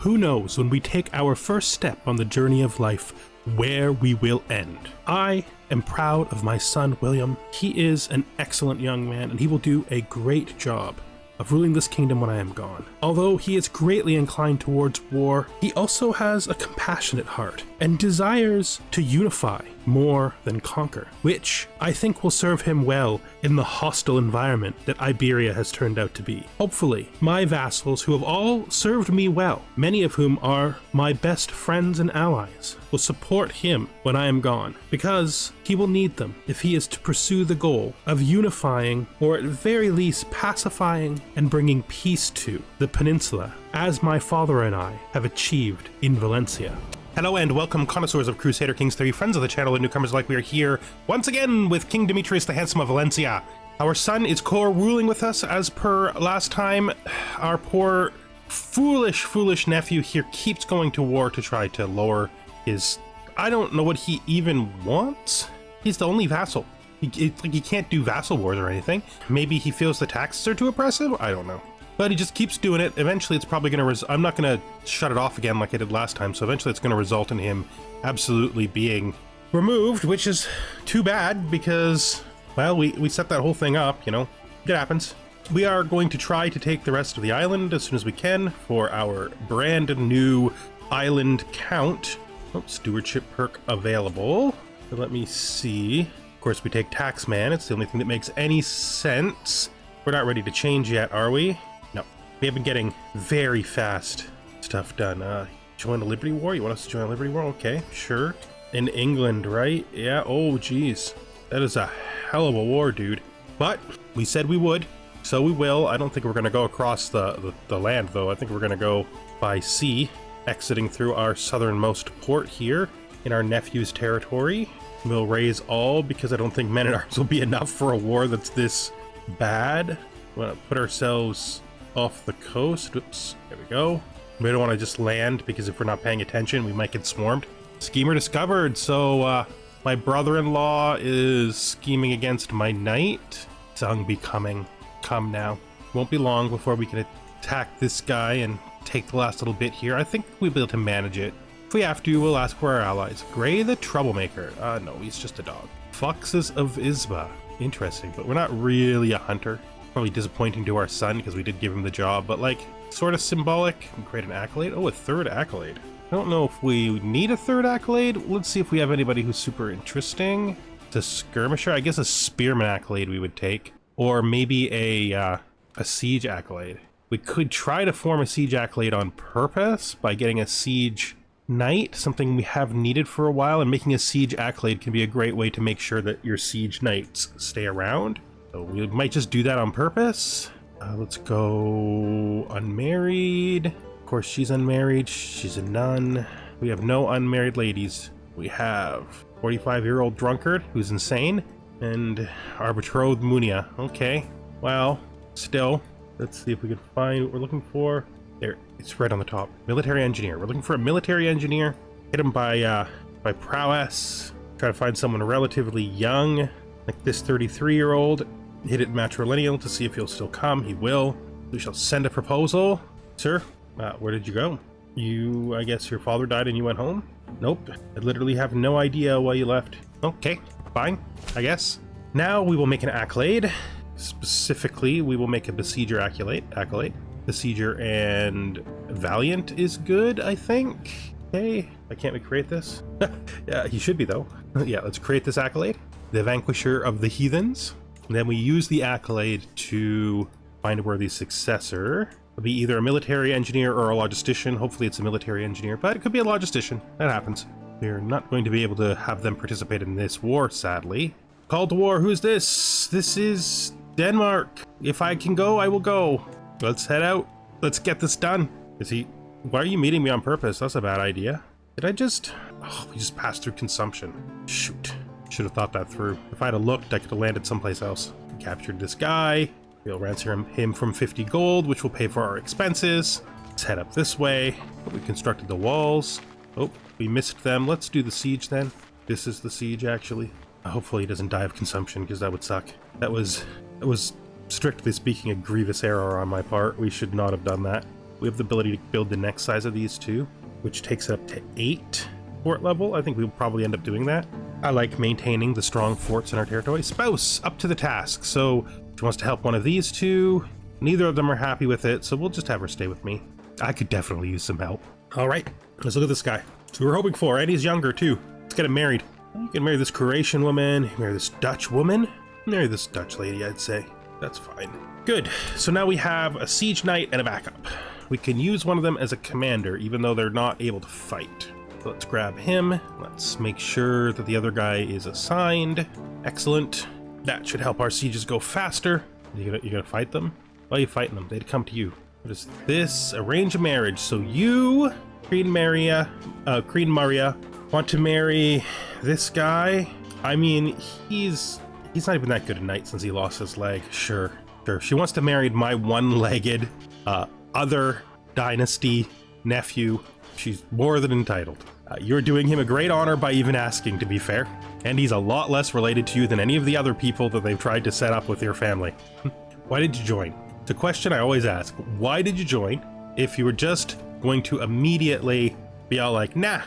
who knows when we take our first step on the journey of life where we will end. I am proud of my son William. He is an excellent young man and he will do a great job of ruling this kingdom when I am gone. Although he is greatly inclined towards war, he also has a compassionate heart and desires to unify more than conquer, which I think will serve him well in the hostile environment that Iberia has turned out to be. Hopefully, my vassals, who have all served me well, many of whom are my best friends and allies, will support him when I am gone, because he will need them if he is to pursue the goal of unifying, or at very least pacifying and bringing peace to the peninsula, as my father and I have achieved in València. Hello and welcome, connoisseurs of Crusader Kings 3, friends of the channel and newcomers alike. We are here once again with King Demetrius the Handsome of València. Our son is co-ruling with us as per last time. Our poor foolish nephew here keeps going to war to try to lower his... I don't know what he even wants. He's the only vassal. He can't do vassal wars or anything. Maybe he feels the taxes are too oppressive? I don't know. But he just keeps doing it. Eventually it's probably going to I'm not going to shut it off again like I did last time, so eventually it's going to result in him absolutely being removed, which is too bad because, well, we set that whole thing up, you know. It happens. We are going to try to take the rest of the island as soon as we can for our brand new island count. Oh, stewardship perk available. So let me see. Of course, we take Taxman. It's the only thing that makes any sense. We're not ready to change yet, are we? No. We have been getting very fast stuff done. Join a Liberty War? You want us to join a Liberty War? Okay, sure. In England, right? Yeah, oh geez. That is a hell of a war, dude. But we said we would, so we will. I don't think we're going to go across the land, though. I think we're going to go by sea, exiting through our southernmost port here in our nephew's territory. We'll raise all because I don't think men-at-arms will be enough for a war that's this bad. We want to put ourselves off the coast. Oops, there we go. We don't want to just land because if we're not paying attention, we might get swarmed. Schemer discovered. So my brother-in-law is scheming against my knight. Zung be coming. Come now. Won't be long before we can attack this guy and take the last little bit here. I think we'll be able to manage it. If we have to, we'll ask for our allies. Gray the Troublemaker. No, he's just a dog. Foxes of Isba. Interesting, but we're not really a hunter. Probably disappointing to our son because we did give him the job, but like sort of symbolic. We create an accolade. Oh, a third accolade. I don't know if we need a third accolade. Let's see if we have anybody who's super interesting. The skirmisher, I guess a spearman accolade we would take, or maybe a siege accolade. We could try to form a siege accolade on purpose by getting a siege knight, something we have needed for a while, and making a siege accolade can be a great way to make sure that your siege knights stay around. So we might just do that on purpose. Let's go unmarried. Of course, she's unmarried. She's a nun. We have no unmarried ladies. We have 45-year-old drunkard who's insane, and our betrothed Munia. Okay, well, still, let's see if we can find what we're looking for. There, it's right on the top. Military engineer. We're looking for a military engineer. Hit him by prowess. Try to find someone relatively young, like this 33-year-old. Hit it matrilineal to see if he'll still come. He will. We shall send a proposal. Sir, where did you go? I guess your father died and you went home? Nope. I literally have no idea why you left. Okay, fine, I guess. Now we will make an accolade. Specifically, we will make a besieger accolade. Besieger and Valiant is good, I think. Okay, why can't we create this? Yeah, he should be though. Yeah, let's create this accolade. The Vanquisher of the Heathens. And then we use the accolade to find a worthy successor. It'll be either a military engineer or a logistician. Hopefully it's a military engineer, but it could be a logistician. That happens. We're not going to be able to have them participate in this war, sadly. Call to war, who's this? This is Denmark. If I can go, I will go. Let's head out. Let's get this done. Why are you meeting me on purpose? That's a bad idea. Did I just... Oh, we just passed through consumption. Shoot. Should have thought that through. If I had looked, I could have landed someplace else. We captured this guy. We'll ransom him from 50 gold, which will pay for our expenses. Let's head up this way. We constructed the walls. Oh, we missed them. Let's do the siege then. This is the siege, actually. Hopefully he doesn't die of consumption, because that would suck. That was strictly speaking a grievous error on my part. We should not have done that. We have the ability to build the next size of these too, which takes it up to 8 fort level. I think we'll probably end up doing that. I like maintaining the strong forts in our territory. Spouse, up to the task. So she wants to help one of these two. Neither of them are happy with it, so we'll just have her stay with me. I could definitely use some help. All right, let's look at this guy. So we're hoping for, and he's younger too. Let's get him married. You can marry this Croatian woman, marry this Dutch woman, marry this Dutch lady, I'd say. That's fine. Good, so now we have a siege knight and a backup. We can use one of them as a commander, even though they're not able to fight. So let's grab him. Let's make sure that the other guy is assigned. Excellent. That should help our sieges go faster. You gonna fight them? Why are you fighting them? They'd come to you. What is this? Arrange a marriage. So you, Queen Maria, want to marry this guy? I mean, he's not even that good a knight since he lost his leg. Sure. She wants to marry my one-legged other dynasty nephew. She's more than entitled. You're doing him a great honor by even asking, to be fair. And he's a lot less related to you than any of the other people that they've tried to set up with your family. Why did you join? It's a question I always ask. Why did you join if you were just going to immediately be all like, nah,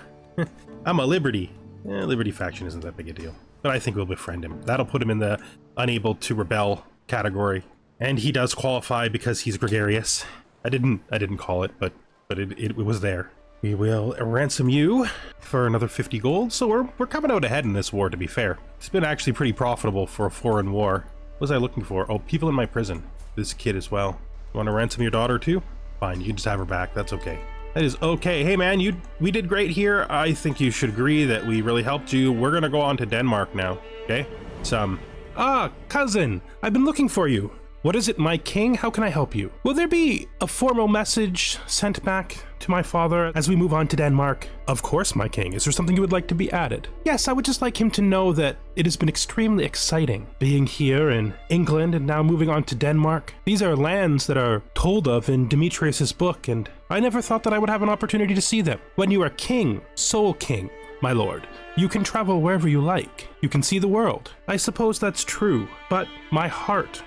I'm a Liberty. Liberty faction isn't that big a deal. But I think we'll befriend him. That'll put him in the unable to rebel category. And he does qualify because he's gregarious. I didn't call it, but it was there. We will ransom you for another 50 gold. So we're coming out ahead in this war, to be fair. It's been actually pretty profitable for a foreign war. What was I looking for? Oh, people in my prison. This kid as well. You want to ransom your daughter too? Fine, you can just have her back. That's okay. That is okay. Hey man, we did great here. I think you should agree that we really helped you. We're gonna go on to Denmark now, okay? Cousin, I've been looking for you. What is it, my king? How can I help you? Will there be a formal message sent back to my father as we move on to Denmark? Of course, my king. Is there something you would like to be added? Yes, I would just like him to know that it has been extremely exciting being here in England and now moving on to Denmark. These are lands that are told of in Demetrius's book, and I never thought that I would have an opportunity to see them. When you are king, sole king, my lord, you can travel wherever you like. You can see the world. I suppose that's true, but my heart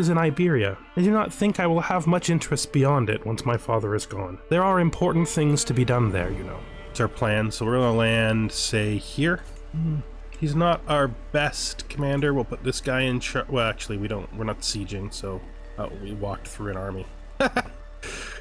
is in Iberia. I do not think I will have much interest beyond it once my father is gone. There are important things to be done there, you know. It's our plan, so we're gonna land, say, here. He's not our best commander. We'll put this guy in charge. Well, actually, we're not sieging, so we walked through an army.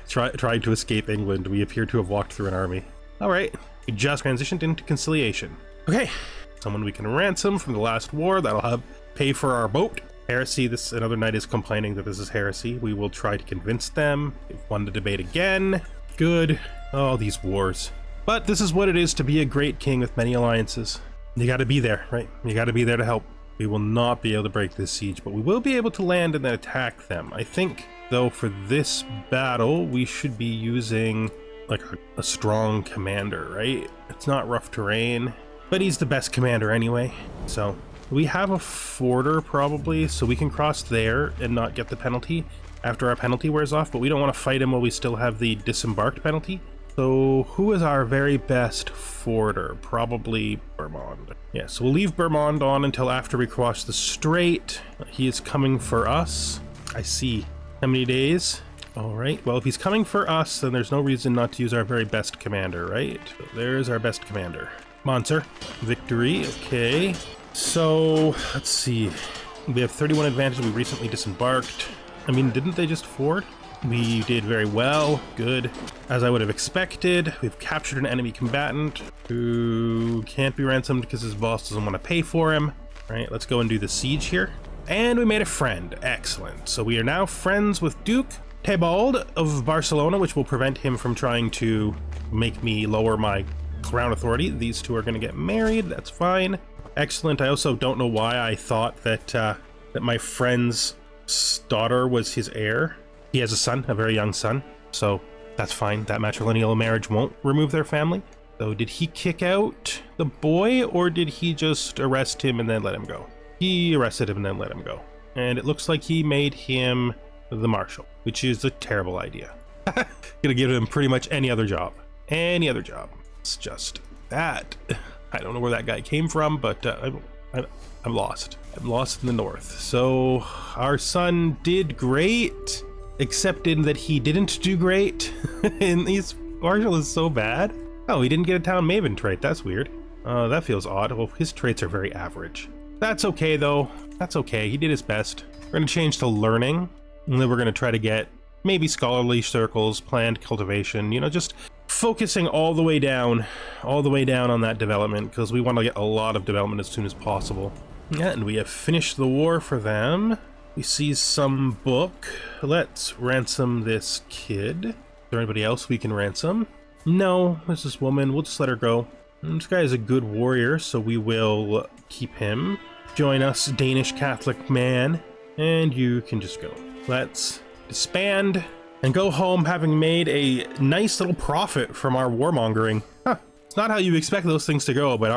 Tried to escape England. We appear to have walked through an army. All right. We just transitioned into conciliation. Okay, someone we can ransom from the last war. That'll help pay for our boat. Heresy, another knight is complaining that this is heresy. We will try to convince them. They've won the debate again. Good. Oh, these wars. But this is what it is to be a great king with many alliances. You gotta be there, right? You gotta be there to help. We will not be able to break this siege, but we will be able to land and then attack them. I think, though, for this battle, we should be using like a strong commander, right? It's not rough terrain, but he's the best commander anyway. So we have a forter probably, so we can cross there and not get the penalty after our penalty wears off, but we don't want to fight him while we still have the disembarked penalty. So who is our very best forter? Probably Bermond. Yeah, so we'll leave Bermond on until after we cross the strait. He is coming for us. I see. How many days? All right, well, if he's coming for us, then there's no reason not to use our very best commander, right? So there's our best commander. Come on, sir. Victory, okay. So, let's see. We have 31 advantage. We recently disembarked. I mean, didn't they just ford? We did very well. Good. As I would have expected, we've captured an enemy combatant who can't be ransomed because his boss doesn't want to pay for him. All right, let's go and do the siege here. And we made a friend. Excellent. So we are now friends with Duke Tebald of Barcelona, which will prevent him from trying to make me lower my crown authority. These two are going to get married. That's fine. Excellent. I also don't know why I thought that my friend's daughter was his heir. He has a son, a very young son, so that's fine. That matrilineal marriage won't remove their family. So did he kick out the boy, or did he just arrest him and then let him go? He arrested him and then let him go. And it looks like he made him the marshal, which is a terrible idea. Gonna give him pretty much any other job. Any other job. It's just that. I don't know where that guy came from, but I'm lost. I'm lost in the north. So our son did great. except in that he didn't do great. And he's martial is so bad. Oh, he didn't get a town maven trait. That's weird. That feels odd. Well, his traits are very average. That's okay though. That's okay. He did his best. We're gonna change to learning, and then we're gonna try to get maybe scholarly circles, planned cultivation, you know, just focusing all the way down on that development, because we want to get a lot of development as soon as possible. Yeah, and we have finished the war for them. We see some book. Let's ransom this kid. Is there anybody else we can ransom? No, there's this woman. We'll just let her go. And this guy is a good warrior, so we will keep him. Join us, Danish Catholic man. And you can just go. Let's disband and go home having made a nice little profit from our warmongering. Huh. It's not how you expect those things to go, but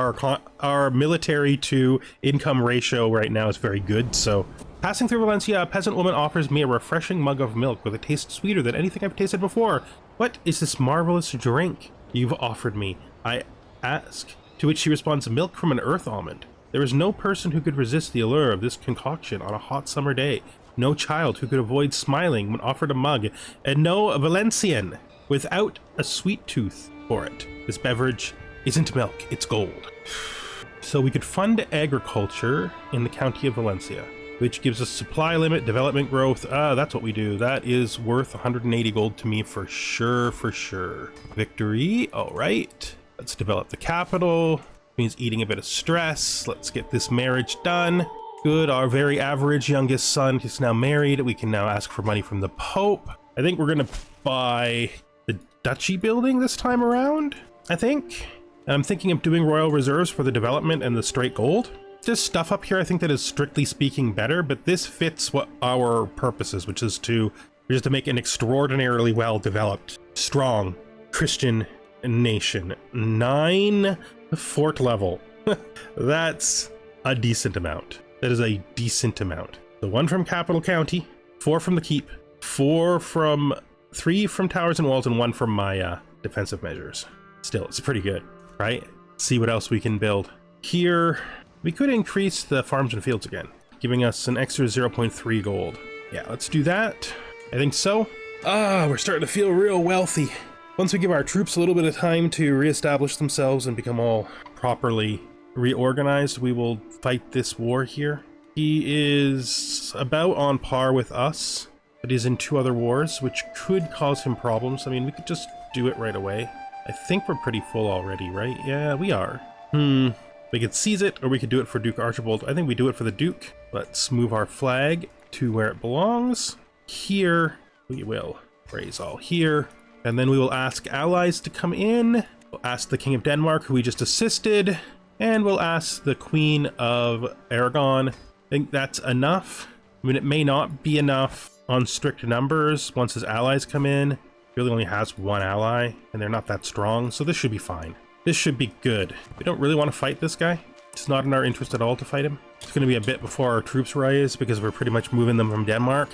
our military to income ratio right now is very good. So passing through València, a peasant woman offers me a refreshing mug of milk with a taste sweeter than anything I've tasted before. What is this marvelous drink you've offered me? I ask, to which she responds, milk from an earth almond. There is no person who could resist the allure of this concoction on a hot summer day. No child who could avoid smiling when offered a mug, and no Valencian without a sweet tooth for it. This beverage isn't milk, it's gold. So we could fund agriculture in the county of València, which gives us supply limit, development growth. That's what we do. That is worth 180 gold to me for sure, for sure. Victory, all right. Let's develop the capital. Means eating a bit of stress. Let's get this marriage done. Good, our very average youngest son is now married. We can now ask for money from the Pope. I think we're gonna buy the duchy building this time around, I think. And I'm thinking of doing royal reserves for the development and the straight gold. There's stuff up here I think that is strictly speaking better, but this fits what our purpose is, which is to make an extraordinarily well developed, strong Christian nation. 9 fort level. That's a decent amount. That is a decent amount. The 1 from Capital County, 4 from the Keep, 3 from Towers and Walls, and 1 from my defensive measures. Still, it's pretty good, right? See what else we can build. Here, we could increase the farms and fields again, giving us an extra 0.3 gold. Yeah, let's do that. I think so. We're starting to feel real wealthy. Once we give our troops a little bit of time to reestablish themselves and become all properly reorganized, we will fight this war here. He is about on par with us, but he's in 2 other wars, which could cause him problems. I mean, we could just do it right away. I think we're pretty full already, right? Yeah, we are. We could seize it, or we could do it for Duke Archibald. I think we do it for the Duke. Let's move our flag to where it belongs. Here, we will raise all here, and then we will ask allies to come in. We'll ask the King of Denmark, who we just assisted, and we'll ask the Queen of Aragon. I think that's enough. I mean, it may not be enough on strict numbers once his allies come in. He really only has 1 ally, and they're not that strong, so this should be fine. This should be good. We don't really want to fight this guy. It's not in our interest at all to fight him. It's going to be a bit before our troops rise, because we're pretty much moving them from Denmark.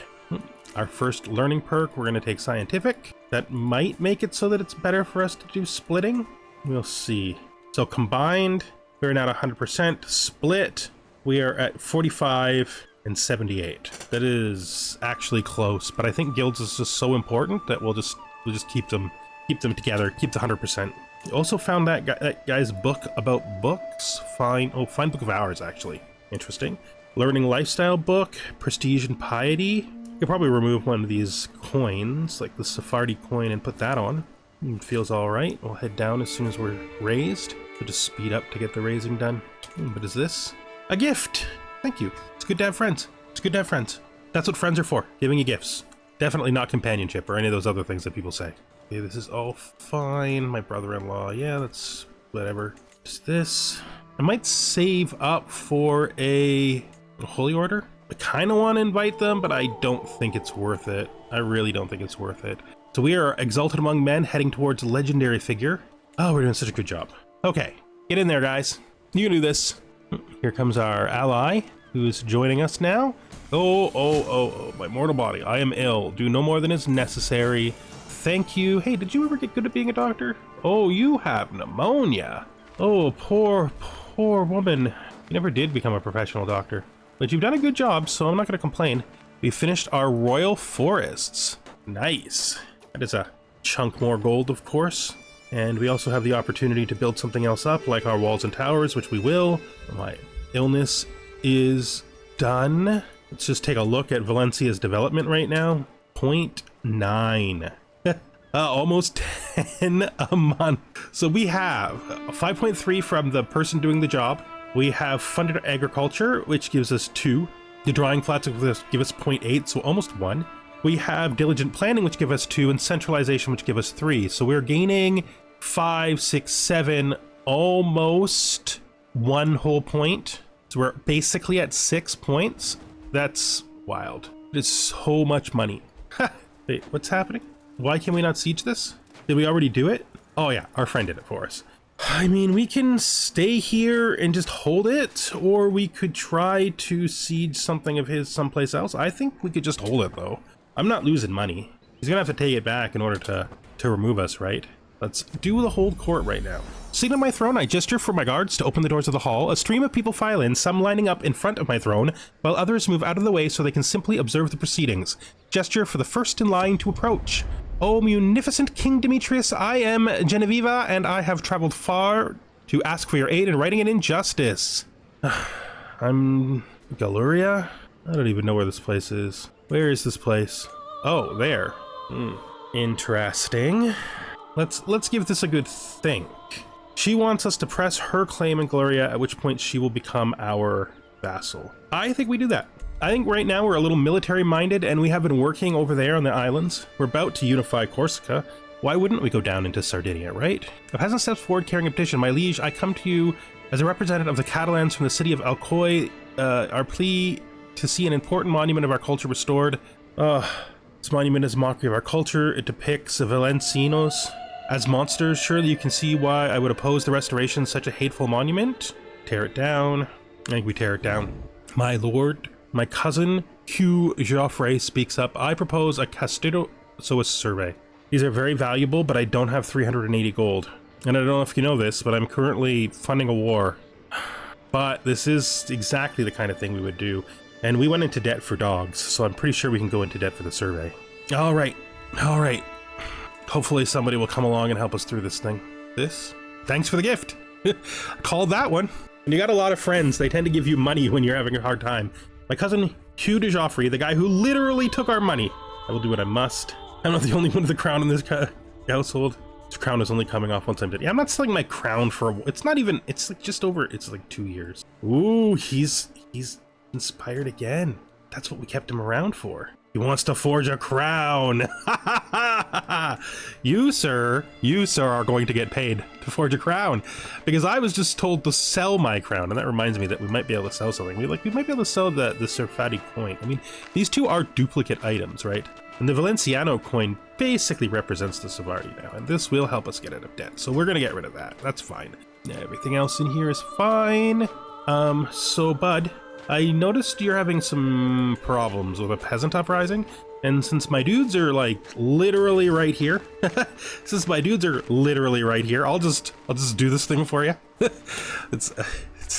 Our first learning perk, we're going to take scientific. That might make it so that it's better for us to do splitting. We'll see. So combined, we're now at 100%. Split, we are at 45 and 78. That is actually close, but I think guilds is just so important that we'll just keep them together, keep the 100%. We also found that guy's book about books. Find Book of Hours, actually. Interesting. Learning lifestyle book, prestige and piety. You could probably remove one of these coins, like the Sephardi coin, and put that on. It feels all right. We'll head down as soon as we're raised. We'll just speed up to get the raising done. What is this? A gift! Thank you. It's good to have friends. It's good to have friends. That's what friends are for, giving you gifts. Definitely not companionship or any of those other things that people say. Okay, this is all fine. My brother-in-law, yeah, that's whatever. What's this? I might save up for a holy order. I kind of want to invite them, but I don't think it's worth it. I really don't think it's worth it. So we are exalted among men, heading towards legendary figure. Oh, we're doing such a good job. Okay, get in there, guys. You can do this. Here comes our ally, who's joining us now. Oh, my mortal body. I am ill. Do no more than is necessary. Thank you. Hey, did you ever get good at being a doctor? Oh, you have pneumonia. Oh, poor woman. You never did become a professional doctor. But you've done a good job, so I'm not going to complain. We finished our royal forests. Nice. That is a chunk more gold, of course. And we also have the opportunity to build something else up, like our walls and towers, which we will. My illness is done. Let's just take a look at Valencia's development right now. 0.9. Almost 10 a month. So we have 5.3 from the person doing the job. We have funded agriculture, which gives us 2. The drawing flats give us 0.8, so almost 1. We have diligent planning, which give us 2, and centralization, which give us 3. So we're gaining 5, 6, 7, almost 1 whole point. So we're basically at 6 points. That's wild. It's so much money. Wait, what's happening? Why can we not siege this? Did we already do it? Oh yeah, our friend did it for us. I mean, we can stay here and just hold it, or we could try to siege something of his someplace else. I think we could just hold it though. I'm not losing money. He's gonna have to take it back in order to remove us, right? Let's do the hold court right now. Sitting on my throne, I gesture for my guards to open the doors of the hall. A stream of people file in, some lining up in front of my throne, while others move out of the way so they can simply observe the proceedings. Gesture for the first in line to approach. Oh, munificent King Demetrius, I am Genevieva, and I have traveled far to ask for your aid in righting an injustice. I'm Galuria? I don't even know where this place is. Where is this place? Oh, there. Interesting. Let's give this a good think. She wants us to press her claim in Gloria, at which point she will become our vassal. I think we do that. I think right now we're a little military minded and we have been working over there on the islands. We're about to unify Corsica. Why wouldn't we go down into Sardinia, right? A peasant steps forward carrying a petition. My liege, I come to you as a representative of the Catalans from the city of Alcoy. Our plea to see an important monument of our culture restored. This monument is a mockery of our culture. It depicts the Valencianos as monsters. Surely you can see why I would oppose the restoration of such a hateful monument. Tear it down. I think we tear it down. My lord, my cousin Hugh Joffre speaks up. I propose a Castido, so a survey. These are very valuable, but I don't have 380 gold. And I don't know if you know this, but I'm currently funding a war. But this is exactly the kind of thing we would do. And we went into debt for dogs, so I'm pretty sure we can go into debt for the survey. All right. Hopefully somebody will come along and help us through this thing. This? Thanks for the gift. Called that one. And you got a lot of friends. They tend to give you money when you're having a hard time. My cousin Hugh de Joffre, the guy who literally took our money. I will do what I must. I'm not the only one with the crown in this household. This crown is only coming off once I'm dead. Yeah, I'm not selling my crown for it's not even, it's like just over, it's like 2 years. Ooh, he's inspired again. That's what we kept him around for. He wants to forge a crown. You, sir, are going to get paid to forge a crown, because I was just told to sell my crown, and that reminds me that we might be able to sell something. We might be able to sell the Serfati coin. I mean, these two are duplicate items, right? And the Valenciano coin basically represents the Savardi now, and this will help us get out of debt. So we're gonna get rid of that. That's fine. Everything else in here is fine. So bud, I noticed you're having some problems with a peasant uprising, and since my dudes are like literally right here, I'll just do this thing for you. It's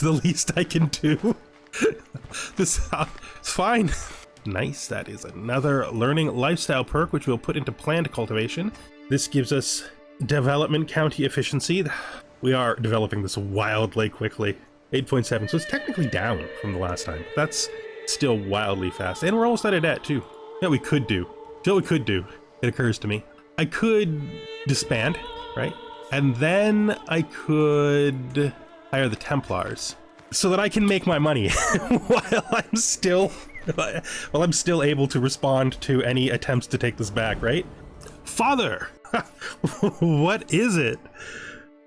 the least I can do. It's fine. Nice. That is another learning lifestyle perk, which we'll put into planned cultivation. This gives us development county efficiency. We are developing this wildly quickly. 8.7, so it's technically down from the last time. That's still wildly fast. And we're almost out of debt too. Yeah, we could do. It occurs to me. I could disband, right? And then I could hire the Templars so that I can make my money while I'm still able to respond to any attempts to take this back, right? Father! What is it?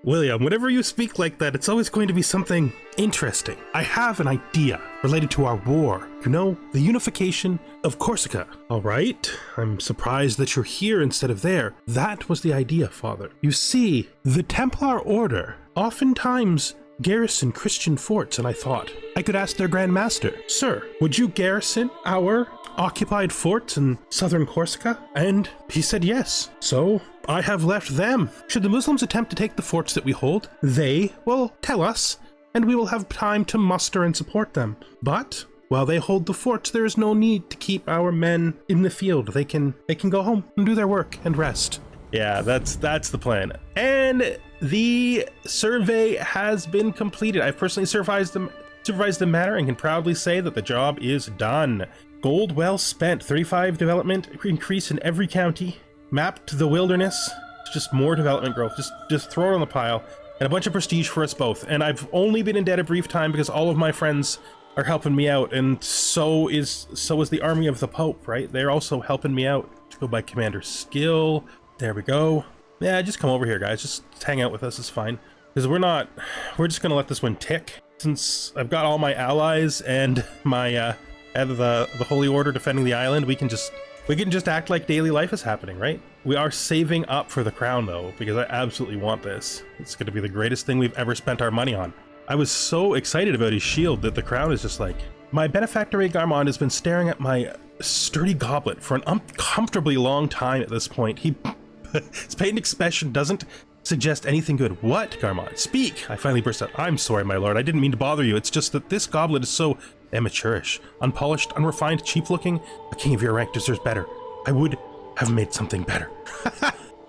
William, whenever you speak like that, it's always going to be something interesting. I have an idea related to our war. You know, the unification of Corsica. All right, I'm surprised that you're here instead of there. That was the idea, Father. You see, the Templar Order oftentimes garrison Christian forts, and I thought I could ask their Grand Master, Sir, would you garrison our occupied forts in southern Corsica? And he said yes. So I have left them. Should the Muslims attempt to take the forts that we hold, they will tell us, and we will have time to muster and support them. But While they hold the forts, there is no need to keep our men in the field. They can go home and do their work and rest. Yeah, that's the plan. And the survey has been completed. I've personally supervised the matter and can proudly say that the job is done. Gold well spent. 35 development increase in every county. Mapped the wilderness. Just more development growth. Just throw it on the pile. And a bunch of prestige for us both. And I've only been in debt a brief time because all of my friends are helping me out, and so is the army of the Pope, right? They're also helping me out. To go by commander skill. There we go. Yeah, just come over here, guys. Just hang out with us. It's fine. Because we're just gonna let this one tick. Since I've got all my allies and my the Holy Order defending the island, we can just act like daily life is happening, right? We are saving up for the crown though, because I absolutely want this. It's gonna be the greatest thing we've ever spent our money on. I was so excited about his shield that the crown is just like, my benefactor Garmond has been staring at my sturdy goblet for an uncomfortably long time at this point. His pained expression doesn't suggest anything good. What, Garmond? Speak! I finally burst out. I'm sorry, my lord. I didn't mean to bother you. It's just that this goblet is so amateurish, unpolished, unrefined, cheap-looking. A king of your rank deserves better. I would have made something better.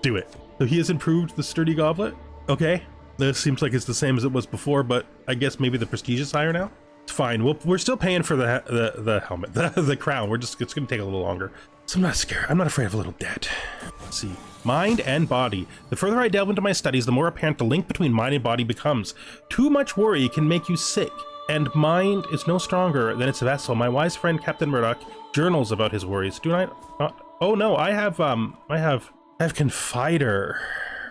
Do it. So he has improved the sturdy goblet? Okay. This seems like it's the same as it was before, but I guess maybe the prestige is higher now? It's fine. We're still paying for the helmet, the crown. It's going to take a little longer. So I'm not scared. I'm not afraid of a little debt. Let's see. Mind and body. The further I delve into my studies, the more apparent the link between mind and body becomes. Too much worry can make you sick, and mind is no stronger than its vessel. My wise friend Captain Murdoch journals about his worries. Do I? Oh no, I have Confider.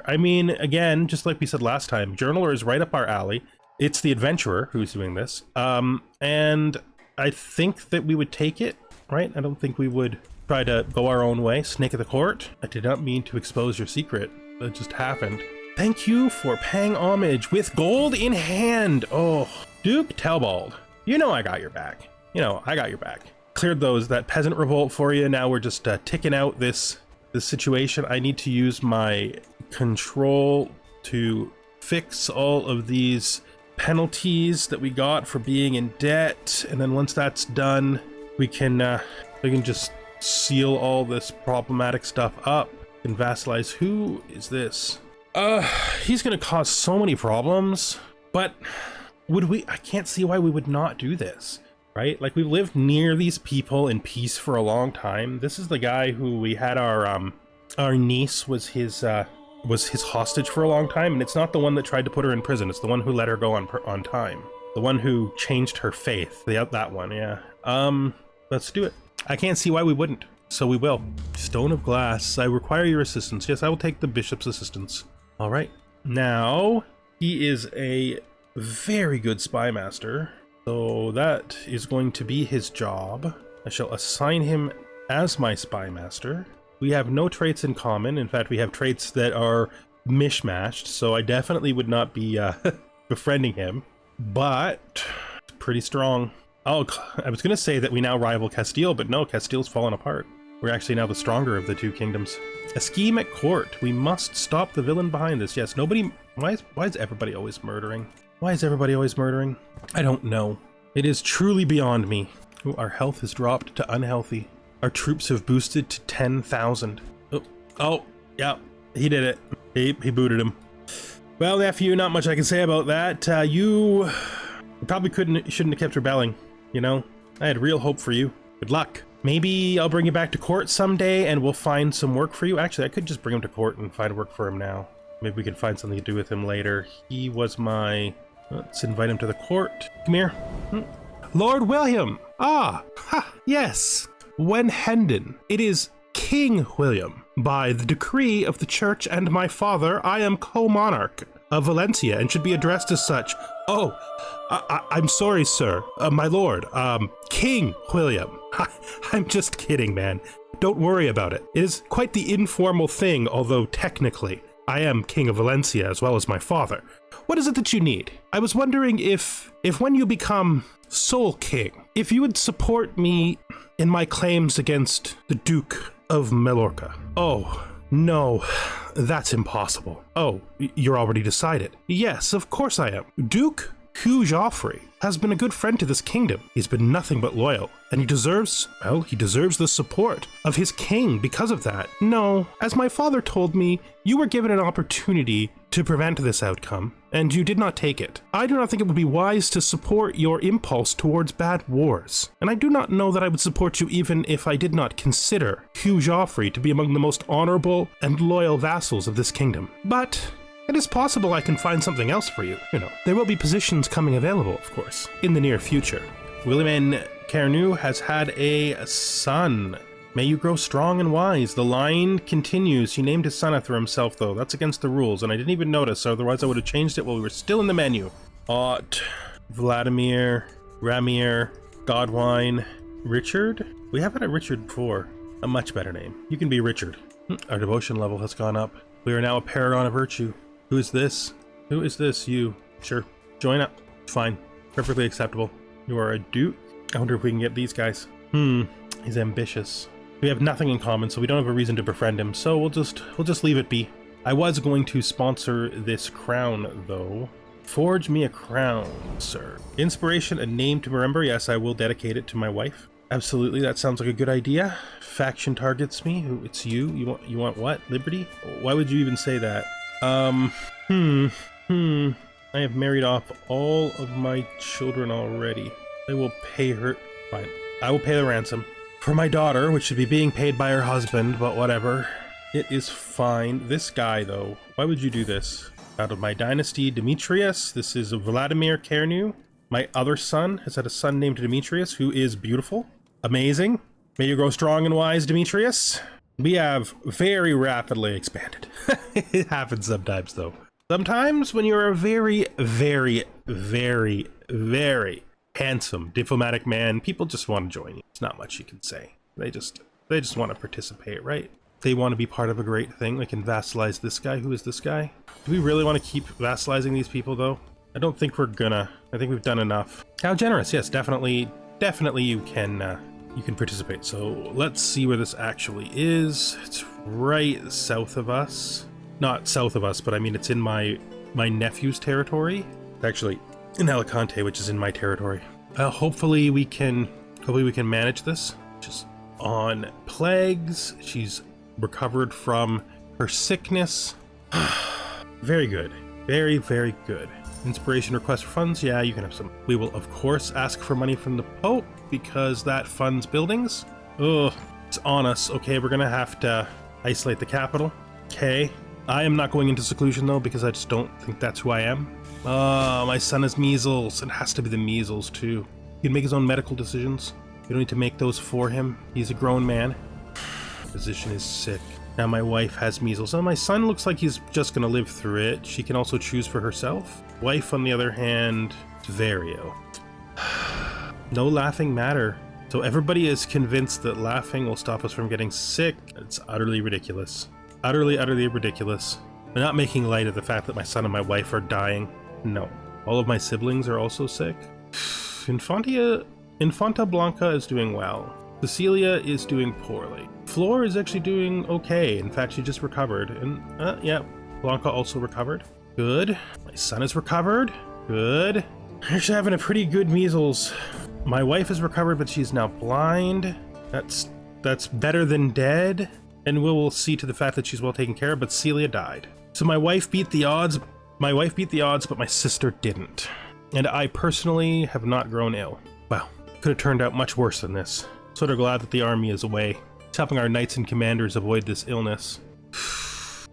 I mean, again, just like we said last time, Journaler is right up our alley. It's the adventurer who's doing this. And I think that we would take it, right? I don't think we would try to go our own way. Snake of the court. I did not mean to expose your secret. That just happened. Thank you for paying homage with gold in hand. Oh, Duke Telbald. You know I got your back. I got your back. Cleared that peasant revolt for you. Now we're just ticking out this situation. I need to use my control to fix all of these penalties that we got for being in debt, and then once that's done, we can just seal all this problematic stuff up and vassalize. Who is this? He's gonna cause so many problems, but I can't see why we would not do this, right? Like, we've lived near these people in peace for a long time. This is the guy who we had our niece was his hostage for a long time, and it's not the one that tried to put her in prison. It's the one who let her go on time. The one who changed her faith. That one, yeah. Let's do it. I can't see why we wouldn't, so we will. Stone of Glass. I require your assistance. Yes, I will take the bishop's assistance. All right. Now, he is a very good spy master, so that is going to be his job. I shall assign him as my spy master. We have no traits in common. In fact, we have traits that are mishmashed, so I definitely would not be befriending him, but pretty strong. Oh, I was going to say that we now rival Castile, but no, Castile's fallen apart. We're actually now the stronger of the two kingdoms. A scheme at court. We must stop the villain behind this. Yes, nobody... Why is everybody always murdering? Why is everybody always murdering? I don't know. It is truly beyond me. Ooh, our health has dropped to unhealthy. Our troops have boosted to 10,000. Oh, yeah, he did it. He booted him. Well, nephew, not much I can say about that. You probably shouldn't have kept rebelling. I had real hope for you. Good luck. Maybe I'll bring you back to court someday and we'll find some work for you. Actually, I could just bring him to court and find work for him now. Maybe we can find something to do with him later. He was my... Let's invite him to the court. Come here. Lord William. Ah, ha, yes. When Hendon. It is King William. By the decree of the church and my father, I am co-monarch of València and should be addressed as such. Oh, I'm sorry, sir. My lord, King William. I'm just kidding, man. Don't worry about it. It is quite the informal thing, although technically, I am King of València as well as my father. What is it that you need? I was wondering if when you become sole king, if you would support me in my claims against the Duke of Mallorca. Oh, no, that's impossible. Oh, you're already decided. Yes, of course I am. Duke Hugh Joffrey has been a good friend to this kingdom. He's been nothing but loyal, and he deserves the support of his king because of that. No, as my father told me, you were given an opportunity to prevent this outcome, and you did not take it. I do not think it would be wise to support your impulse towards bad wars, and I do not know that I would support you even if I did not consider Hugh Joffrey to be among the most honorable and loyal vassals of this kingdom. But it is possible I can find something else for you. There will be positions coming available, of course, in the near future. William Carnew has had a son. May you grow strong and wise. The line continues. He named his son after himself, though. That's against the rules, and I didn't even notice, otherwise I would have changed it while we were still in the menu. Ott, Vladimir, Ramir, Godwine, Richard? We haven't had Richard before. A much better name. You can be Richard. Our devotion level has gone up. We are now a paragon of virtue. Who is this? Who is this? You. Sure. Join up. Fine. Perfectly acceptable. You are a duke. I wonder if we can get these guys. He's ambitious. We have nothing in common, so we don't have a reason to befriend him, so we'll just leave it be. I was going to sponsor this crown, though. Forge me a crown, sir. Inspiration, a name to remember. Yes, I will dedicate it to my wife. Absolutely, that sounds like a good idea. Faction targets me. It's you. You want what? Liberty? Why would you even say that? I have married off all of my children already. I will pay her. Fine. I will pay the ransom. For my daughter, which should be being paid by her husband, but whatever. It is fine. This guy, though, why would you do this? Out of my dynasty, Demetrius. This is Vladimir Carnew. My other son has had a son named Demetrius, who is beautiful. Amazing. May you grow strong and wise, Demetrius. We have very rapidly expanded. It happens sometimes, though. Sometimes when you're a very, very, very, very handsome diplomatic man, people just want to join you. It's not much you can say. They just want to participate, right? They want to be part of a great thing. They can vassalize this guy. Who is this guy? Do we really want to keep vassalizing these people, though? I don't think we're gonna. I think we've done enough. How generous. Yes, definitely you can participate. So let's see where this actually is. It's right south of us. Not south of us, but I mean it's in my nephew's territory. Actually, in Alicante, which is in my territory. Hopefully we can manage this. Just on plagues. She's recovered from her sickness. Very good. Very, very good. Inspiration request for funds. Yeah, you can have some. We will, of course, ask for money from the Pope because that funds buildings. Ugh, it's on us. Okay, we're gonna have to isolate the capital. Okay. I am not going into seclusion, though, because I just don't think that's who I am. My son has measles. It has to be the measles, too. He can make his own medical decisions. You don't need to make those for him. He's a grown man. Physician is sick. Now my wife has measles. Now my son looks like he's just going to live through it. She can also choose for herself. Wife, on the other hand, very ill. No laughing matter. So everybody is convinced that laughing will stop us from getting sick. It's utterly ridiculous. Utterly, utterly ridiculous. I'm not making light of the fact that my son and my wife are dying. No. All of my siblings are also sick. Infanta Blanca is doing well. Cecilia is doing poorly. Flor is actually doing okay. In fact, she just recovered. And, yeah, Blanca also recovered. Good. My son is recovered. Good. They're actually having a pretty good measles. My wife is recovered, but she's now blind. That's better than dead. And we'll see to the fact that she's well taken care of, but Celia died. So my wife beat the odds. But my sister didn't. And I personally have not grown ill. Wow, could have turned out much worse than this. Sort of glad that the army is away. It's helping our knights and commanders avoid this illness.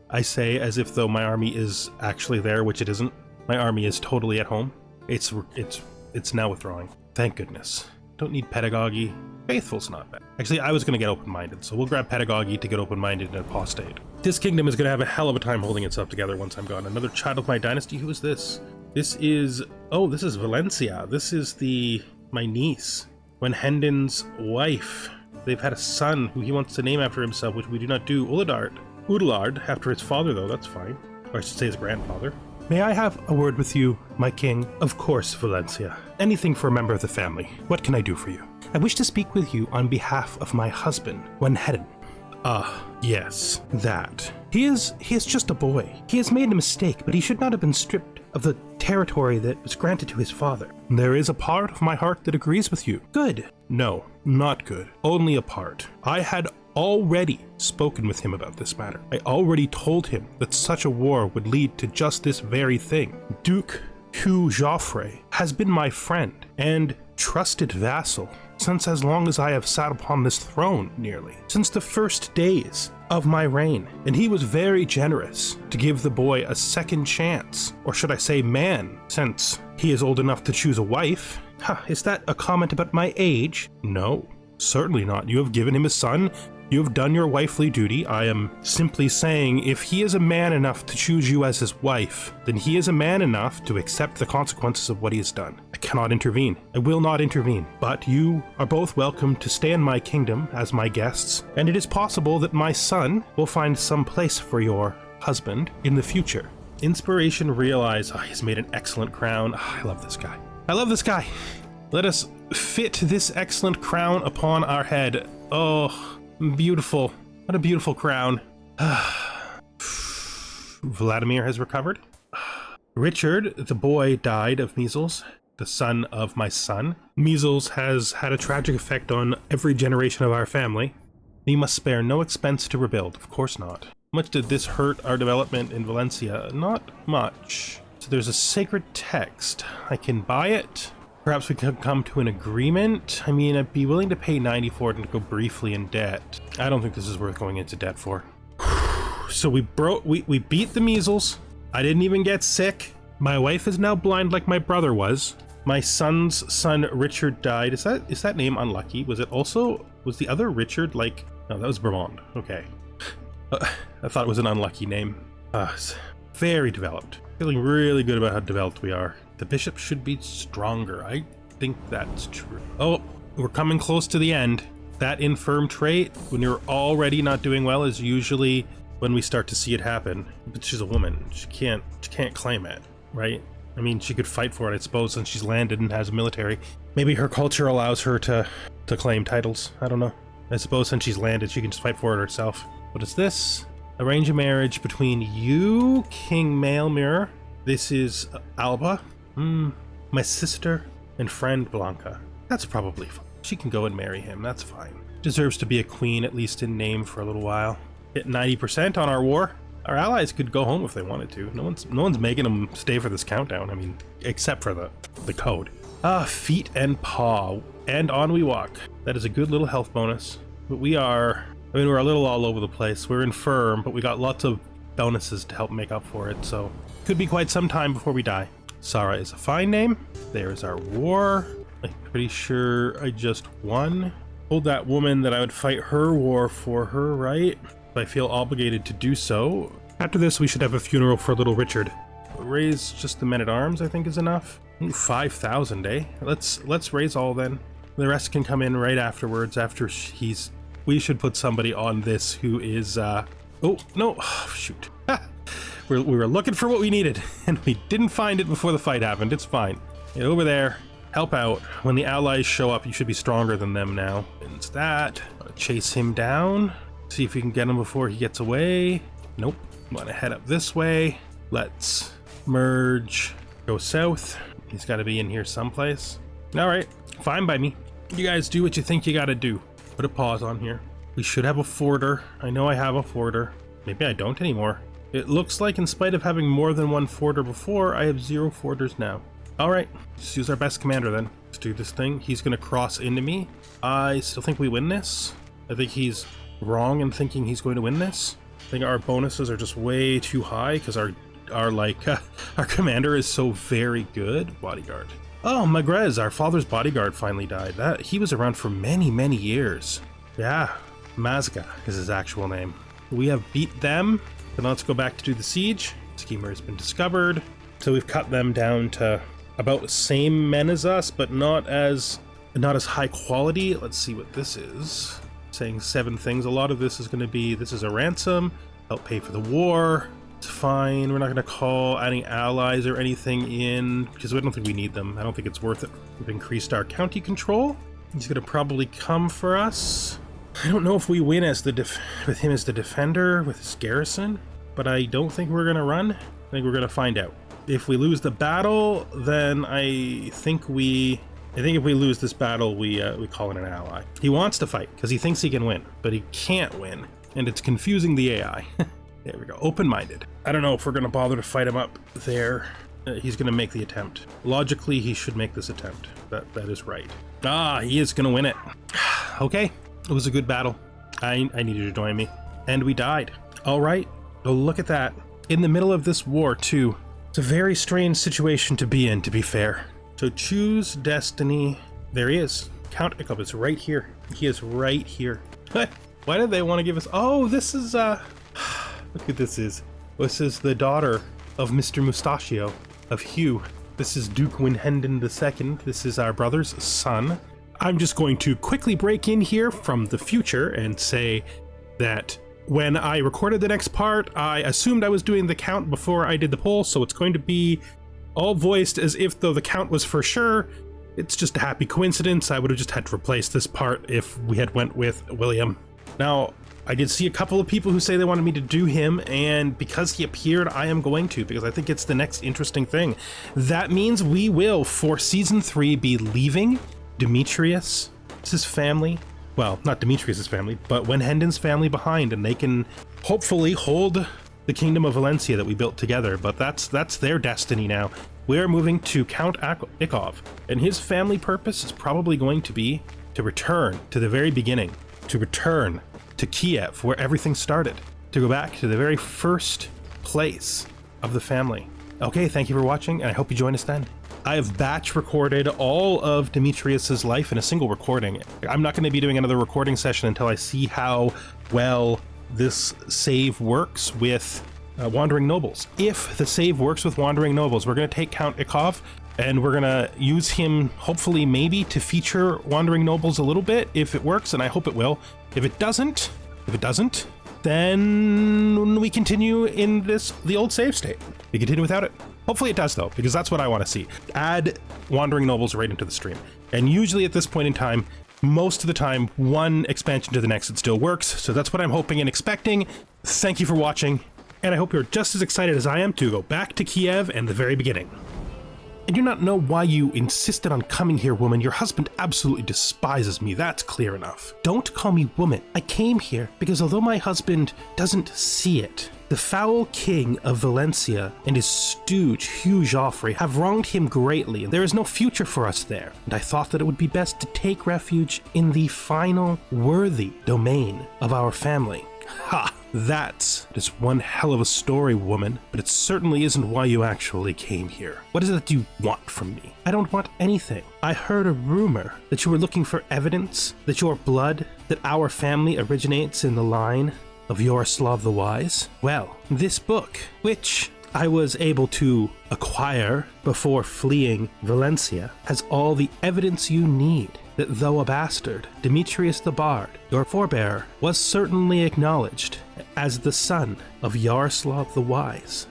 I say as if though my army is actually there, which it isn't. My army is totally at home. It's now withdrawing. Thank goodness. Don't need pedagogy. Faithful's not bad. Actually, I was going to get open-minded, so we'll grab pedagogy to get open-minded and apostate. This kingdom is going to have a hell of a time holding itself together once I'm gone. Another child of my dynasty? Who is this? This is València. This is my niece, Wenhendon's wife. They've had a son who he wants to name after himself, which we do not do. Udelard, after his father, though, that's fine. Or I should say his grandfather. May I have a word with you, my king? Of course, València. Anything for a member of the family. What can I do for you? I wish to speak with you on behalf of my husband, Wenhendon. Yes, that. He is just a boy. He has made a mistake, but he should not have been stripped of the territory that was granted to his father. There is a part of my heart that agrees with you. Good. No, not good. Only a part. I had already spoken with him about this matter. I already told him that such a war would lead to just this very thing. Duke Hugh Joffrey has been my friend and trusted vassal since as long as I have sat upon this throne, nearly. Since the first days of my reign, and he was very generous to give the boy a second chance, or should I say man, since he is old enough to choose a wife. Is that a comment about my age? No, certainly not. You have given him a son. You have done your wifely duty. I am simply saying if he is a man enough to choose you as his wife, then he is a man enough to accept the consequences of what he has done. I cannot intervene. I will not intervene. But you are both welcome to stay in my kingdom as my guests, and it is possible that my son will find some place for your husband in the future. Inspiration, realize, he's made an excellent crown. I love this guy. I love this guy. Let us fit this excellent crown upon our head. Oh, beautiful. What a beautiful crown. Vladimir has recovered. Richard, the boy, died of measles, the son of my son. Measles has had a tragic effect on every generation of our family. We must spare no expense to rebuild. Of course not. How much did this hurt our development in Valencia? Not much. So there's a sacred text. I can buy it. Perhaps we could come to an agreement. I mean, I'd be willing to pay 90 for it and go briefly in debt. I don't think this is worth going into debt for. So we beat the measles. I didn't even get sick. My wife is now blind like my brother was. My son's son Richard died. Is that name unlucky? Was the other Richard like... No, that was Bremond. Okay. I thought it was an unlucky name. Very developed. Feeling really good about how developed we are. The bishop should be stronger. I think that's true. Oh, we're coming close to the end. That infirm trait, when you're already not doing well, is usually when we start to see it happen. But she's a woman. She can't claim it, right? I mean, she could fight for it, I suppose, since she's landed and has a military. Maybe her culture allows her to claim titles. I don't know. I suppose since she's landed, she can just fight for it herself. What is this? Arrange a marriage between you, King Maelmir. This is Alba. My sister and friend Blanca. That's probably fine. She can go and marry him. That's fine. Deserves to be a queen, at least in name, for a little while. Hit 90% on our war. Our allies could go home if they wanted to. No one's making them stay for this countdown. I mean, except for the code. Feet and paw. And on we walk. That is a good little health bonus. But we're a little all over the place. We're infirm, but we got lots of bonuses to help make up for it, so could be quite some time before we die. Sarah is a fine name. There's our war. I'm pretty sure I just won. Told that woman that I would fight her war for her, right? I feel obligated to do so. After this, we should have a funeral for little Richard. Raise just the men-at-arms, I think, is enough. 5,000, eh? Let's raise all then. The rest can come in right afterwards. We should put somebody on this who is oh no, shoot. We were looking for what we needed and we didn't find it before the fight happened. It's fine. Get over there, help out. When the allies show up, you should be stronger than them now. It's that. Chase him down. See if we can get him before he gets away. Nope. Want to head up this way. Let's merge. Go south. He's got to be in here someplace. All right, fine by me. You guys do what you think you got to do. Put a pause on here. We should have a forter. I know I have a forter. Maybe I don't anymore. It looks like in spite of having more than one forter before, I have 0 forters now. All right, let's use our best commander then. Let's do this thing. He's going to cross into me. I still think we win this. I think he's wrong in thinking he's going to win this. I think our bonuses are just way too high because our commander is so very good. Bodyguard. Oh, Magrez, our father's bodyguard, finally died. He was around for many, many years. Yeah, Mazga is his actual name. We have beat them. Then let's go back to do the siege. Schemer has been discovered. So we've cut them down to about the same men as us, but not as high quality. Let's see what this is. Saying 7 things. A lot of this is going to be, this is a ransom, help pay for the war. It's fine. We're not going to call any allies or anything in because we don't think we need them. I don't think it's worth it. We've increased our county control. He's going to probably come for us. I don't know if we win as with him as the defender with his garrison, but I don't think we're going to run. I think we're going to find out. If we lose the battle, then I think if we lose this battle, we call in an ally. He wants to fight because he thinks he can win, but he can't win, and it's confusing the AI. There we go, open-minded. I don't know if we're gonna bother to fight him up there. He's gonna make the attempt. Logically, he should make this attempt. That is right. Ah, he is gonna win it. Okay, it was a good battle. I needed you to join me, and we died. All right, oh, look at that. In the middle of this war, too. It's a very strange situation to be in, to be fair. So choose destiny. There he is. Count Ichabod is right here. He is right here. Why did they want to give us... Oh, this is... Look at this is. This is the daughter of Mr. Mustachio, of Hugh. This is Duke Winhendon II. This is our brother's son. I'm just going to quickly break in here from the future and say that when I recorded the next part, I assumed I was doing the count before I did the poll, so it's going to be all voiced as if though the count was for sure. It's just a happy coincidence. I would have just had to replace this part if we had went with William. Now, I did see a couple of people who say they wanted me to do him, and because he appeared, I am going to, because I think it's the next interesting thing. That means we will, for Season 3, be leaving Demetrius, his family, well, not Demetrius's family, but Winhendon's family behind, and they can hopefully hold the Kingdom of València that we built together, but that's their destiny now. We're moving to Count Ichabod, and his family purpose is probably going to be to return to the very beginning, to return to Kyiv, where everything started, to go back to the very first place of the family. Okay, thank you for watching, and I hope you join us then. I have batch recorded all of Demetrius's life in a single recording. I'm not going to be doing another recording session until I see how well this save works with Wandering Nobles. If the save works with Wandering Nobles, we're going to take Count Ichabod and we're going to use him, hopefully maybe, to feature Wandering Nobles a little bit if it works, and I hope it will. If it doesn't, then we continue in the old save state. We continue without it. Hopefully it does, though, because that's what I want to see. Add Wandering Nobles right into the stream. And usually at this point in time, most of the time, one expansion to the next, it still works. So that's what I'm hoping and expecting. Thank you for watching, and I hope you're just as excited as I am to go back to Kyiv and the very beginning. I do not know why you insisted on coming here, woman. Your husband absolutely despises me, that's clear enough. Don't call me woman. I came here because although my husband doesn't see it, the foul king of València and his stooge, Hugh Joffrey, have wronged him greatly, and there is no future for us there. And I thought that it would be best to take refuge in the final worthy domain of our family. Ha! That's just one hell of a story, woman, but it certainly isn't why you actually came here. What is it that you want from me? I don't want anything. I heard a rumor that you were looking for evidence that your blood, that our family originates in the line of Yaroslav the Wise. Well, this book, which I was able to acquire before fleeing València, has all the evidence you need that though a bastard, Demetrius the Bard, your forebearer, was certainly acknowledged as the son of Yaroslav the Wise.